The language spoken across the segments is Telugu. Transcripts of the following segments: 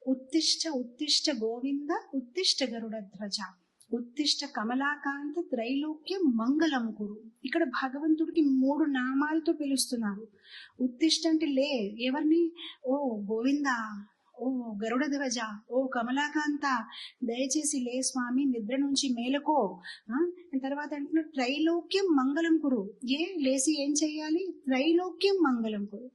ఉత్తిష్ట ఉత్తిష్ట గోవింద ఉత్తిష్ట గరుడధ్వజ ఉత్తిష్ట కమలాకాంత త్రైలోక్యం మంగళం కురు. ఇక్కడ భగవంతుడికి 3 నామాలతో పిలుస్తున్నారు. ఉత్తిష్ట అంటే లే, ఎవరిని? ఓ గోవింద, ఓ గరుడ ధ్వజ, ఓ కమలాకాంత, దయచేసి లే స్వామి, నిద్ర నుంచి మేలకో. తర్వాత అంటున్నారు త్రైలోక్యం మంగళం కురు. లేసి ఏం చెయ్యాలి? త్రైలోక్యం మంగళం కురు,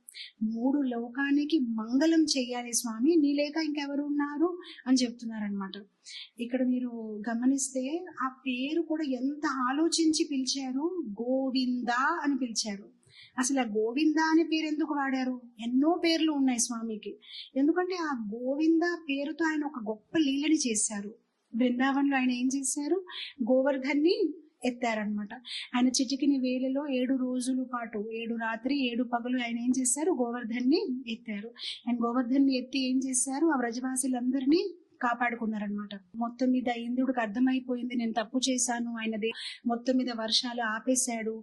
3 లోకానికి మంగళం చెయ్యాలి స్వామి, నీ లేక ఇంకెవరు ఉన్నారు అని చెప్తున్నారనమాట. ఇక్కడ మీరు గమనిస్తే ఆ పేరు కూడా ఎంత ఆలోచించి పిలిచారు, గోవింద అని పిలిచారు. అసలు ఆ గోవింద అనే పేరు ఎందుకు వాడారు? ఎన్నో పేర్లు ఉన్నాయి స్వామికి. ఎందుకంటే ఆ గోవింద పేరుతో ఆయన ఒక గొప్ప లీలని చేశారు. బృందావనంలో ఆయన ఏం చేశారు? గోవర్ధన్ని ఎత్తారనమాట. ఆయన చిటికిని వేలలో 7 రోజుల పాటు, 7 రాత్రి 7 పగలు ఆయన ఏం చేశారు? గోవర్ధన్ని ఎత్తారు. ఆయన గోవర్ధన్ని ఎత్తి ఏం చేశారు? ఆ వ్రజవాసులందరినీ కాపాడుకున్నారనమాట. మొత్తం మీద ఇంద్రుడికి అర్థమైపోయింది నేను తప్పు చేశాను, ఆయనది మొత్తం మీద వర్షాలు ఆపేశాడు.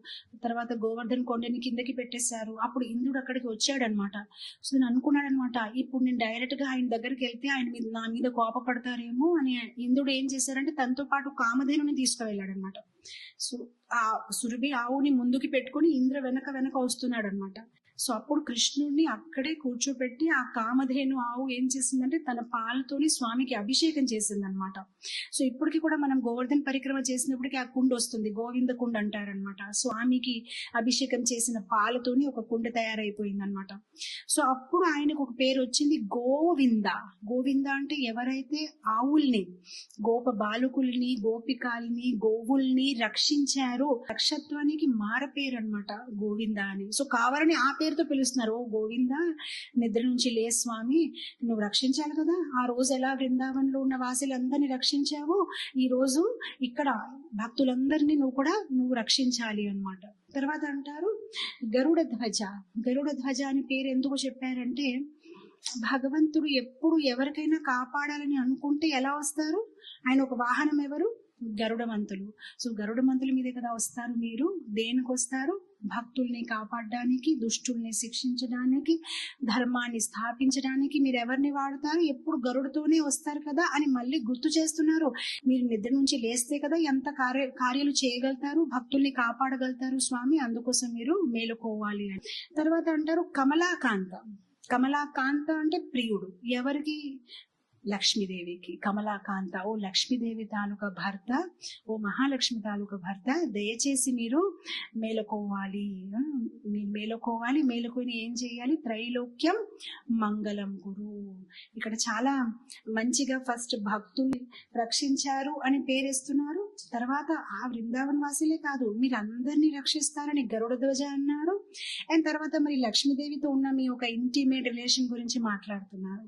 తర్వాత గోవర్ధన్ కొండని కిందకి పెట్టేశారు. అప్పుడు ఇంద్రుడు అక్కడికి వచ్చాడనమాట. సో నేను అనుకున్నాడు అనమాట, ఇప్పుడు నేను డైరెక్ట్ గా ఆయన దగ్గరికి వెళ్తే ఆయన మీద నా మీద కోపపడతారేమో అని ఇంద్రుడు ఏం చేశారంటే తనతో పాటు కామధేనుని తీసుకువెళ్ళాడు అనమాట. సో ఆ సురభి ఆవుని ముందుకి పెట్టుకుని ఇంద్ర వెనక వెనక వస్తున్నాడు అనమాట. సో అప్పుడు కృష్ణుడిని అక్కడే కూర్చోబెట్టి ఆ కామధేను ఆవు ఏం చేసిందంటే తన పాలతోని స్వామికి అభిషేకం చేసింది అనమాట. సో ఇప్పటికి కూడా మనం గోవర్ధన్ పరిక్రమ చేసినప్పటికీ ఆ కుండ వస్తుంది, గోవింద కుండ అంటారనమాట. స్వామికి అభిషేకం చేసిన పాలతోని ఒక కుండ తయారైపోయింది అనమాట. సో అప్పుడు ఆయనకు ఒక పేరు వచ్చింది గోవింద. గోవింద అంటే ఎవరైతే ఆవుల్ని, గోప బాలుకుల్ని, గోపికాల్ని, గోవుల్ని రక్షించారో రక్షత్వానికి మారపేరు అనమాట గోవింద అని. సో కావాలని ఆ పేరుతో పిలుస్తున్నారు. ఓ గోవింద, నిద్ర నుంచి లే స్వామి, నువ్వు రక్షించాలి కదా. ఆ రోజు ఎలా బృందావనంలో ఉన్న వాసులందరినీ రక్షించావో ఈ రోజు ఇక్కడ భక్తులందరినీ నువ్వు రక్షించాలి అన్నమాట. తర్వాత అంటారు గరుడ ధ్వజ. గరుడ ధ్వజ అని పేరు ఎందుకు చెప్పారంటే భగవంతుడు ఎప్పుడు ఎవరికైనా కాపాడాలని అనుకుంటే ఎలా వస్తారు? ఆయన ఒక వాహనం ఎవరు? గరుడమంతులు. సో గరుడమంతుల మీదే కదా వస్తారు. మీరు దేనికి వస్తారు? భక్తుల్ని కాపాడడానికి, దుష్టుల్ని శిక్షించడానికి, ధర్మాన్ని స్థాపించడానికి మీరు ఎవరిని వాడతారు? ఎప్పుడు గరుడుతోనే వస్తారు కదా అని మళ్ళీ గుర్తు చేస్తున్నారు. మీరు నిద్ర నుంచి లేస్తే కదా ఎంత కార్యాలు చేయగలుగుతారు, భక్తుల్ని కాపాడగలుగుతారు స్వామి, అందుకోసం మీరు మేలుకోవాలి అని. తర్వాత అంటారు కమలాకాంత. కమలాకాంత అంటే ప్రియుడు. ఎవరికి? లక్ష్మీదేవికి. కమలాకాంత, ఓ లక్ష్మీదేవి తాలూకా భర్త, ఓ మహాలక్ష్మి తాలూకా భర్త, దయచేసి మీరు మేలుకోవాలి. మేలుకొని ఏం చేయాలి? త్రైలోక్యం మంగళం గురు. ఇక్కడ చాలా మంచిగా ఫస్ట్ భక్తుల్ని రక్షించారు అని పేరేస్తున్నారు. తర్వాత ఆ బృందావన వాసులే కాదు మీరు అందరినీ రక్షిస్తారని గరుడ ధ్వజ అన్నారు. అండ్ తర్వాత మరి లక్ష్మీదేవితో ఉన్న మీ ఒక ఇంటిమేట్ రిలేషన్ గురించి మాట్లాడుతున్నారు.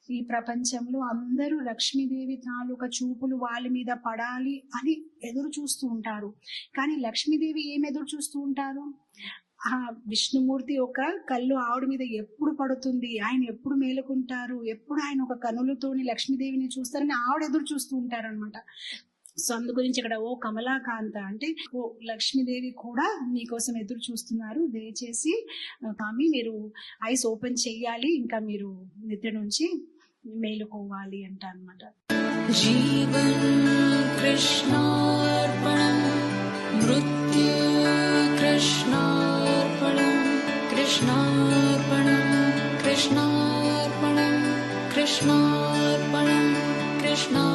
ఈ ప్రపంచంలో అందరూ లక్ష్మీదేవి తాలూకా చూపులు వాళ్ళ మీద పడాలి అని ఎదురు చూస్తూ ఉంటారు. కానీ లక్ష్మీదేవి ఏం ఎదురు చూస్తూ ఉంటారు? ఆ విష్ణుమూర్తి ఒక కళ్ళు ఆవిడ మీద ఎప్పుడు పడుతుంది, ఆయన ఎప్పుడు మేలుకుంటారు, ఎప్పుడు ఆయన ఒక కనులతోని లక్ష్మీదేవిని చూస్తారని ఆవిడ ఎదురు చూస్తూ ఉంటారనమాట. సో అందు గురించి ఇక్కడ ఓ కమలాకాంత అంటే ఓ లక్ష్మీదేవి కూడా మీకోసం ఎదురు చూస్తున్నారు. దయచేసి స్వామి మీరు ఐస్ ఓపెన్ చెయ్యాలి, ఇంకా మీరు నిద్ర నుంచి మేలుకోవాలి అంట అన్నమాట. జీవన్ కృష్ణార్పణం, మృత్యు కృష్ణార్పణం, కృష్ణార్పణం, కృష్ణార్పణం, కృష్ణార్పణం, కృష్ణా